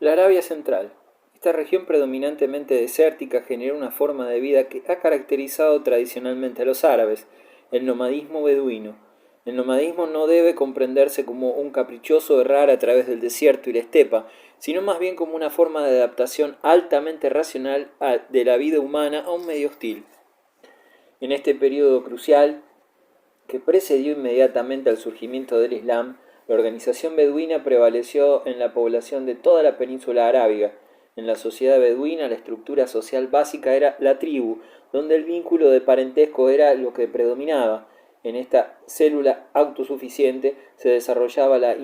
La Arabia Central. Esta región predominantemente desértica generó una forma de vida que ha caracterizado tradicionalmente a los árabes, el nomadismo beduino. El nomadismo no debe comprenderse como un caprichoso errar a través del desierto y la estepa, sino más bien como una forma de adaptación altamente racional de la vida humana a un medio hostil. En este periodo crucial, que precedió inmediatamente al surgimiento del Islam, la organización beduina prevaleció en la población de toda la península arábiga. En la sociedad beduina la estructura social básica era la tribu, donde el vínculo de parentesco era lo que predominaba. En esta célula autosuficiente se desarrollaba la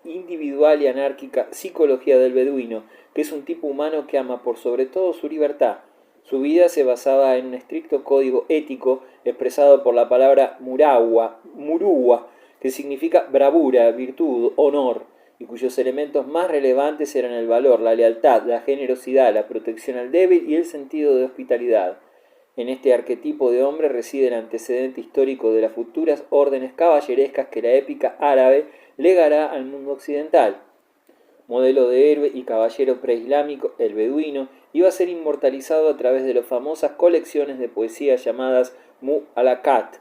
individual y anárquica psicología del beduino, que es un tipo humano que ama por sobre todo su libertad. Su vida se basaba en un estricto código ético expresado por la palabra muruwa, que significa bravura, virtud, honor, y cuyos elementos más relevantes eran el valor, la lealtad, la generosidad, la protección al débil y el sentido de hospitalidad. En este arquetipo de hombre reside el antecedente histórico de las futuras órdenes caballerescas que la épica árabe legará al mundo occidental. Modelo de héroe y caballero preislámico, el beduino iba a ser inmortalizado a través de las famosas colecciones de poesía llamadas Mu'alakat,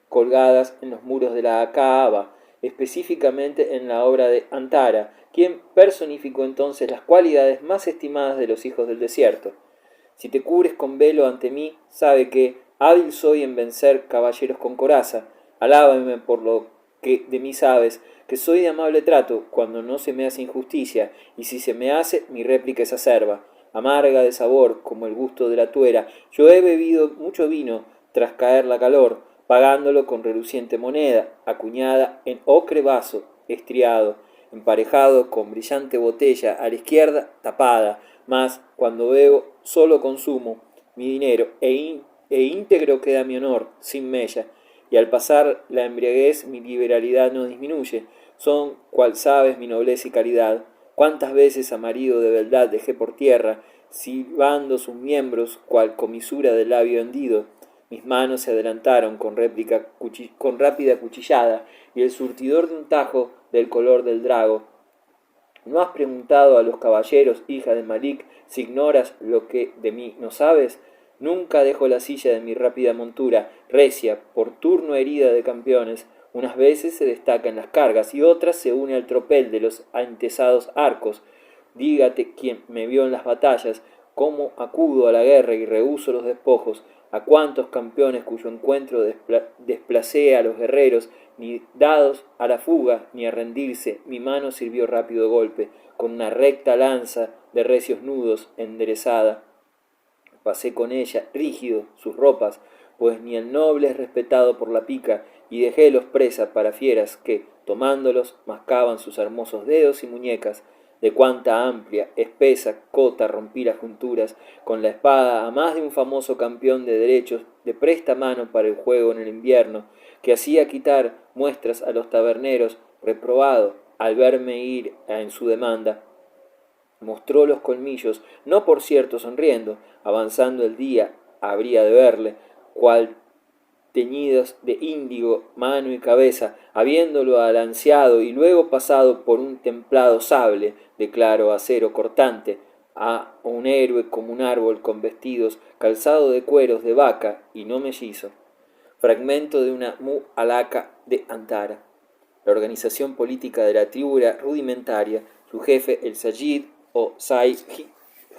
colgadas en los muros de la Kaaba, específicamente en la obra de Antara, quien personificó entonces las cualidades más estimadas de los hijos del desierto. Si te cubres con velo ante mí, sabe que hábil soy en vencer caballeros con coraza. Alábame por lo que de mí sabes, que soy de amable trato cuando no se me hace injusticia, y si se me hace, mi réplica es acerba, amarga de sabor como el gusto de la tuera. Yo he bebido mucho vino tras caer la calor, pagándolo con reluciente moneda, acuñada en ocre vaso, estriado, emparejado con brillante botella, a la izquierda tapada, mas cuando bebo solo consumo mi dinero e íntegro queda mi honor, sin mella, y al pasar la embriaguez mi liberalidad no disminuye, son, cual sabes, mi nobleza y caridad. Cuántas veces a marido de beldad dejé por tierra, silbando sus miembros, cual comisura del labio hendido. Mis manos se adelantaron con rápida cuchillada, y el surtidor de un tajo del color del drago. ¿No has preguntado a los caballeros, hija de Malik, si ignoras lo que de mí no sabes? Nunca dejo la silla de mi rápida montura, recia, por turno herida de campeones. Unas veces se destaca en las cargas y otras se une al tropel de los antesados arcos. Dígate quien me vio en las batallas, cómo acudo a la guerra y rehuso los despojos, a cuántos campeones cuyo encuentro desplacé a los guerreros, ni dados a la fuga, ni a rendirse, mi mano sirvió rápido golpe, con una recta lanza de recios nudos enderezada. Pasé con ella, rígido, sus ropas, pues ni el noble es respetado por la pica, y dejélos presa para fieras que, tomándolos, mascaban sus hermosos dedos y muñecas. De cuánta amplia, espesa cota rompí las junturas, con la espada a más de un famoso campeón de derechos de presta mano para el juego en el invierno, que hacía quitar muestras a los taberneros, reprobado al verme ir en su demanda. Mostró los colmillos, no por cierto sonriendo, avanzando el día, habría de verle, cual teñidos de índigo, mano y cabeza, habiéndolo alanceado y luego pasado por un templado sable de claro acero cortante, a un héroe como un árbol con vestidos, calzado de cueros de vaca y no mellizo. Fragmento de una mu'alaca de Antara. La organización política de la tribu era rudimentaria, su jefe, el Sayyid o Sai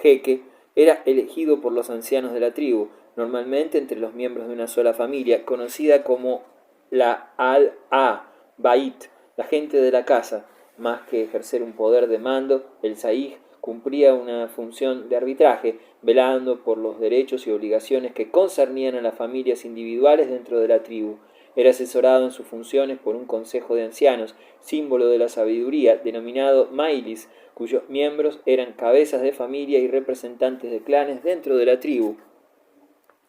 Jeque, era elegido por los ancianos de la tribu, normalmente entre los miembros de una sola familia, conocida como la Al-A-Bait, la gente de la casa. Más que ejercer un poder de mando, el Sayyid cumplía una función de arbitraje, velando por los derechos y obligaciones que concernían a las familias individuales dentro de la tribu. Era asesorado en sus funciones por un consejo de ancianos, símbolo de la sabiduría, denominado Mailis, cuyos miembros eran cabezas de familia y representantes de clanes dentro de la tribu.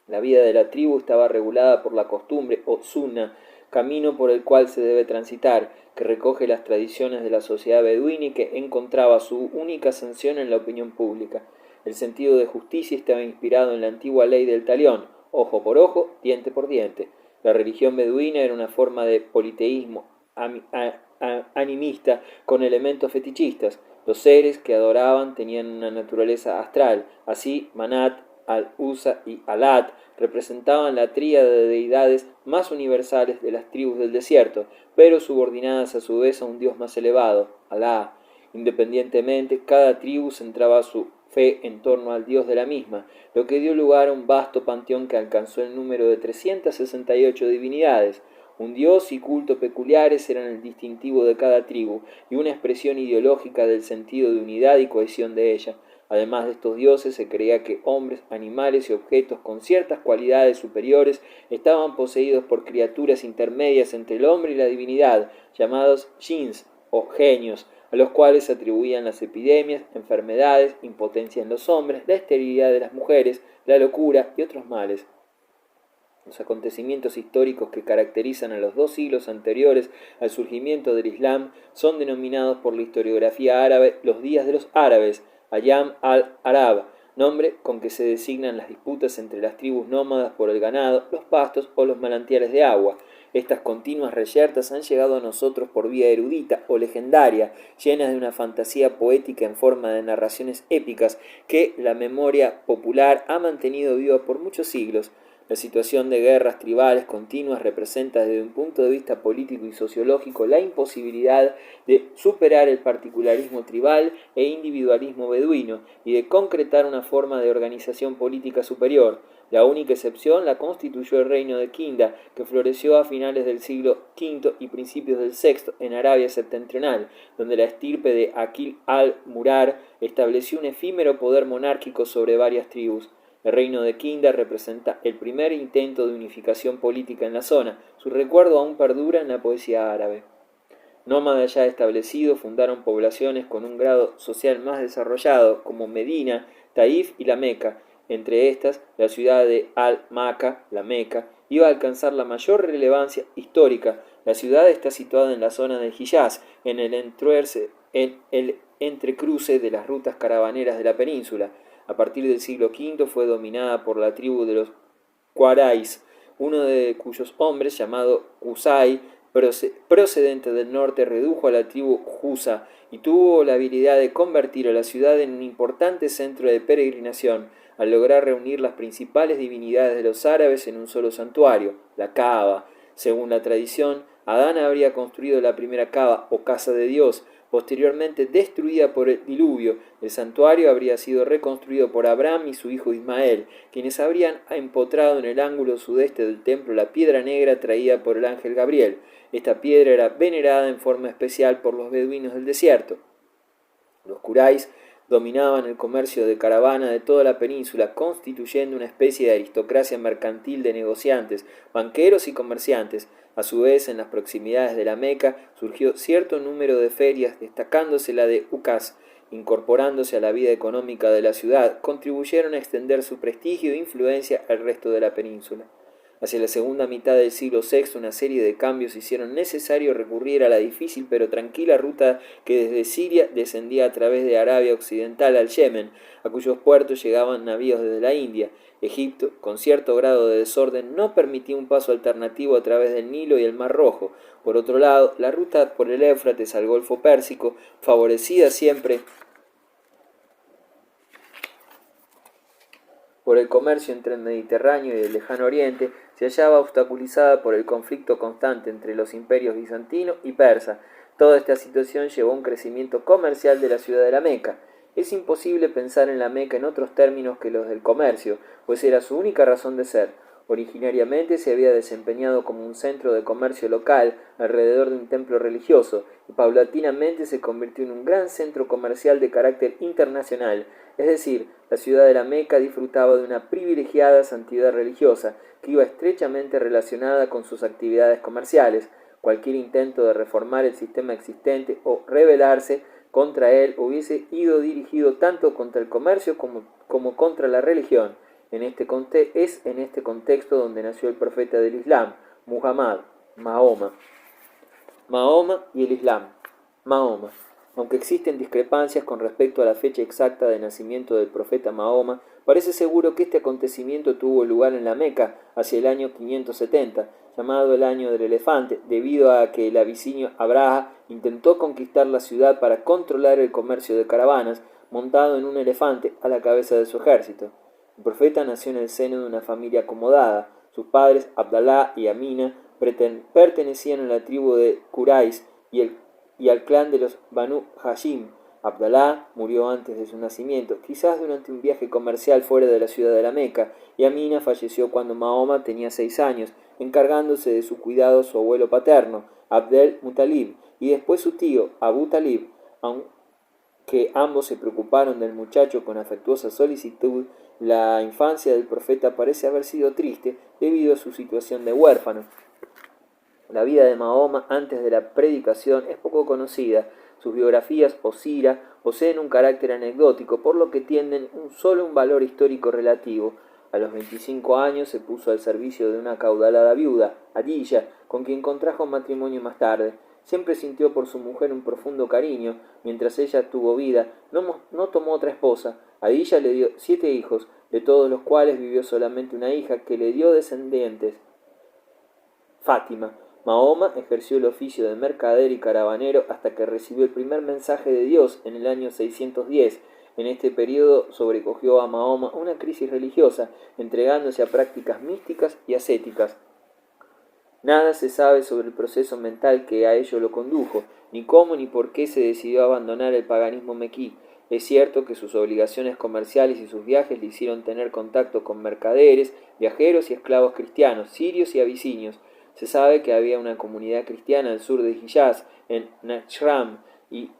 La vida de la tribu estaba regulada por la costumbre o sunna, camino por el cual se debe transitar, que recoge las tradiciones de la sociedad beduina y que encontraba su única sanción en la opinión pública. El sentido de justicia estaba inspirado en la antigua ley del talión, ojo por ojo, diente por diente. La religión beduina era una forma de politeísmo animista con elementos fetichistas. Los seres que adoraban tenían una naturaleza astral. Así, Manat, Al-Usa y Alat representaban la tríada de deidades más universales de las tribus del desierto, pero subordinadas a su vez a un dios más elevado, Alá. Independientemente, cada tribu centraba su fe en torno al dios de la misma, lo que dio lugar a un vasto panteón que alcanzó el número de 368 divinidades. Un dios y culto peculiares eran el distintivo de cada tribu y una expresión ideológica del sentido de unidad y cohesión de ella. Además de estos dioses, se creía que hombres, animales y objetos con ciertas cualidades superiores estaban poseídos por criaturas intermedias entre el hombre y la divinidad, llamados jinns o genios, a los cuales se atribuían las epidemias, enfermedades, impotencia en los hombres, la esterilidad de las mujeres, la locura y otros males. Los acontecimientos históricos que caracterizan a los 2 siglos anteriores al surgimiento del Islam son denominados por la historiografía árabe los días de los árabes, Ayam al-Arab, nombre con que se designan las disputas entre las tribus nómadas por el ganado, los pastos o los manantiales de agua. Estas continuas reyertas han llegado a nosotros por vía erudita o legendaria, llenas de una fantasía poética en forma de narraciones épicas que la memoria popular ha mantenido viva por muchos siglos. La situación de guerras tribales continuas representa desde un punto de vista político y sociológico la imposibilidad de superar el particularismo tribal e individualismo beduino y de concretar una forma de organización política superior. La única excepción la constituyó el reino de Kinda, que floreció a finales del siglo V y principios del VI en Arabia septentrional, donde la estirpe de Aqil al-Murar estableció un efímero poder monárquico sobre varias tribus. El reino de Kinda representa el primer intento de unificación política en la zona. Su recuerdo aún perdura en la poesía árabe. Nómadas ya establecidos fundaron poblaciones con un grado social más desarrollado, como Medina, Taif y la Meca. Entre estas, la ciudad de Al-Maka, la Meca, iba a alcanzar la mayor relevancia histórica. La ciudad está situada en la zona del Hiyaz, en el entrecruce de las rutas caravaneras de la península. A partir del siglo V fue dominada por la tribu de los Quraysh, uno de cuyos hombres, llamado Qusay, procedente del norte, redujo a la tribu Husa y tuvo la habilidad de convertir a la ciudad en un importante centro de peregrinación, al lograr reunir las principales divinidades de los árabes en un solo santuario, la Kaaba. Según la tradición, Adán habría construido la primera Kaaba o casa de Dios, posteriormente destruida por el diluvio. El santuario habría sido reconstruido por Abraham y su hijo Ismael, quienes habrían empotrado en el ángulo sudeste del templo la piedra negra traída por el ángel Gabriel. Esta piedra era venerada en forma especial por los beduinos del desierto. Los Quraysh dominaban el comercio de caravana de toda la península, constituyendo una especie de aristocracia mercantil de negociantes, banqueros y comerciantes. A su vez, en las proximidades de la Meca surgió cierto número de ferias, destacándose la de Ukaz. Incorporándose a la vida económica de la ciudad, contribuyeron a extender su prestigio e influencia al resto de la península. Hacia la segunda mitad del siglo VI, una serie de cambios hicieron necesario recurrir a la difícil pero tranquila ruta que desde Siria descendía a través de Arabia Occidental al Yemen, a cuyos puertos llegaban navíos desde la India. Egipto, con cierto grado de desorden, no permitía un paso alternativo a través del Nilo y el Mar Rojo. Por otro lado, la ruta por el Éufrates al Golfo Pérsico, favorecida siempre por el comercio entre el Mediterráneo y el Lejano Oriente, se hallaba obstaculizada por el conflicto constante entre los imperios bizantino y persa. Toda esta situación llevó a un crecimiento comercial de la ciudad de la Meca. Es imposible pensar en la Meca en otros términos que los del comercio, pues era su única razón de ser. Originariamente se había desempeñado como un centro de comercio local alrededor de un templo religioso y paulatinamente se convirtió en un gran centro comercial de carácter internacional. Es decir, la ciudad de la Meca disfrutaba de una privilegiada santidad religiosa que iba estrechamente relacionada con sus actividades comerciales. Cualquier intento de reformar el sistema existente o rebelarse contra él hubiese ido dirigido tanto contra el comercio como contra la religión. Es en este contexto donde nació el profeta del Islam, Muhammad, Mahoma. Mahoma y el Islam. Mahoma. Aunque existen discrepancias con respecto a la fecha exacta de nacimiento del profeta Mahoma, Parece seguro que este acontecimiento tuvo lugar en la Meca hacia el año 570, llamado el año del elefante, debido a que el abisinio Abraha intentó conquistar la ciudad para controlar el comercio de caravanas, montado en un elefante a la cabeza de su ejército. El profeta nació en el seno de una familia acomodada. Sus padres, Abdalá y Amina, pertenecían a la tribu de Quraysh y al clan de los Banu Hashim. Abdalá murió antes de su nacimiento, quizás durante un viaje comercial fuera de la ciudad de la Meca, y Amina falleció cuando Mahoma tenía 6 años, encargándose de su cuidado su abuelo paterno, Abdel Muttalib, y después su tío, Abu Talib. Aunque ambos se preocuparon del muchacho con afectuosa solicitud, la infancia del profeta parece haber sido triste debido a su situación de huérfano. La vida de Mahoma antes de la predicación es poco conocida. Sus biografías o sira poseen un carácter anecdótico, por lo que tienen solo un valor histórico relativo. A los 25 años se puso al servicio de una acaudalada viuda, Adilla, con quien contrajo matrimonio más tarde. Siempre sintió por su mujer un profundo cariño. Mientras ella tuvo vida, no tomó otra esposa. Adilla le dio 7 hijos, de todos los cuales vivió solamente una hija que le dio descendientes, Fátima. Mahoma ejerció el oficio de mercader y caravanero hasta que recibió el primer mensaje de Dios en el año 610. En este periodo sobrecogió a Mahoma una crisis religiosa, entregándose a prácticas místicas y ascéticas. Nada se sabe sobre el proceso mental que a ello lo condujo, ni cómo ni por qué se decidió a abandonar el paganismo mequí. Es cierto que sus obligaciones comerciales y sus viajes le hicieron tener contacto con mercaderes, viajeros y esclavos cristianos, sirios y abisinios. Se sabe que había una comunidad cristiana al sur de Hiyaz, en Najran, y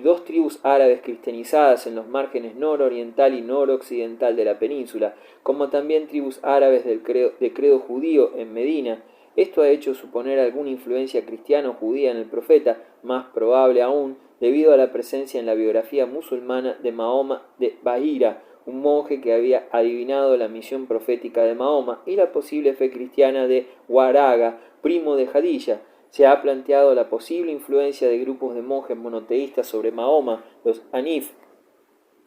2 tribus árabes cristianizadas en los márgenes nororiental y noroccidental de la península, como también tribus árabes de credo judío en Medina. Esto ha hecho suponer alguna influencia cristiana o judía en el profeta, más probable aún, debido a la presencia en la biografía musulmana de Mahoma de Bahira, un monje que había adivinado la misión profética de Mahoma, y la posible fe cristiana de Waraga, primo de Jadilla. Se ha planteado la posible influencia de grupos de monjes monoteístas sobre Mahoma, los Hanif,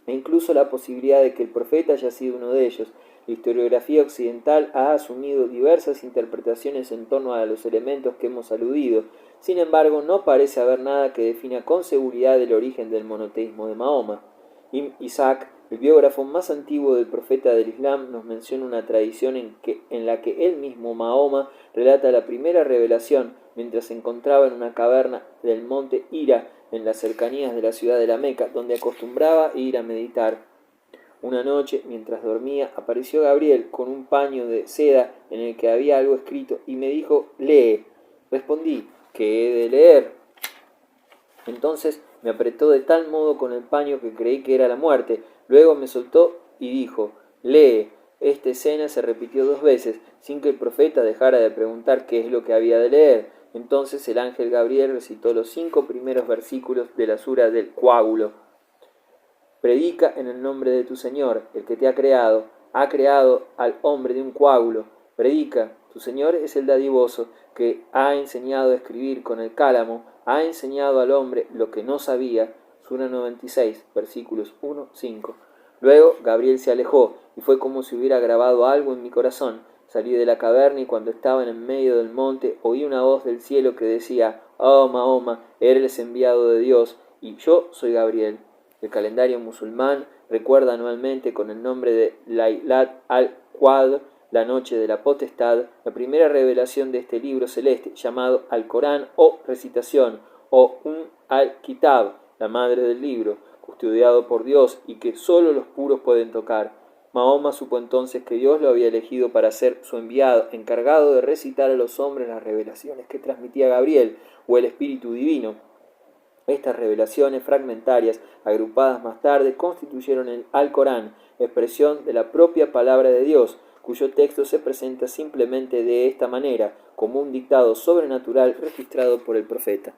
e incluso la posibilidad de que el profeta haya sido uno de ellos. La historiografía occidental ha asumido diversas interpretaciones en torno a los elementos que hemos aludido. Sin embargo, no parece haber nada que defina con seguridad el origen del monoteísmo de Mahoma. Ibn Ishaq, el biógrafo más antiguo del profeta del Islam, nos menciona una tradición en la que él mismo, Mahoma, relata la primera revelación mientras se encontraba en una caverna del monte Hira, en las cercanías de la ciudad de la Meca, donde acostumbraba ir a meditar. Una noche, mientras dormía, apareció Gabriel con un paño de seda en el que había algo escrito y me dijo: «Lee». Respondí: «¿Qué he de leer?». Entonces me apretó de tal modo con el paño que creí que era la muerte. Luego me soltó y dijo: «Lee». Esta escena se repitió 2 veces, sin que el profeta dejara de preguntar qué es lo que había de leer. Entonces el ángel Gabriel recitó los 5 primeros versículos de la sura del Coágulo. «Predica en el nombre de tu Señor, el que te ha creado al hombre de un coágulo. Predica, tu Señor es el dadivoso, que ha enseñado a escribir con el cálamo, ha enseñado al hombre lo que no sabía». Sura 96, versículos 1-5. Luego Gabriel se alejó, y fue como si hubiera grabado algo en mi corazón. Salí de la caverna y cuando estaba en el medio del monte oí una voz del cielo que decía: «Oh Mahoma, eres enviado de Dios, y yo soy Gabriel». El calendario musulmán recuerda anualmente con el nombre de Laylat al-Qadr, la noche de la potestad, la primera revelación de este libro celeste llamado Al-Corán o recitación, o al-Kitab, la madre del libro, custodiado por Dios y que sólo los puros pueden tocar. Mahoma supo entonces que Dios lo había elegido para ser su enviado, encargado de recitar a los hombres las revelaciones que transmitía Gabriel o el Espíritu Divino. Estas revelaciones fragmentarias, agrupadas más tarde, constituyeron el Alcorán, expresión de la propia palabra de Dios, cuyo texto se presenta simplemente de esta manera, como un dictado sobrenatural registrado por el profeta.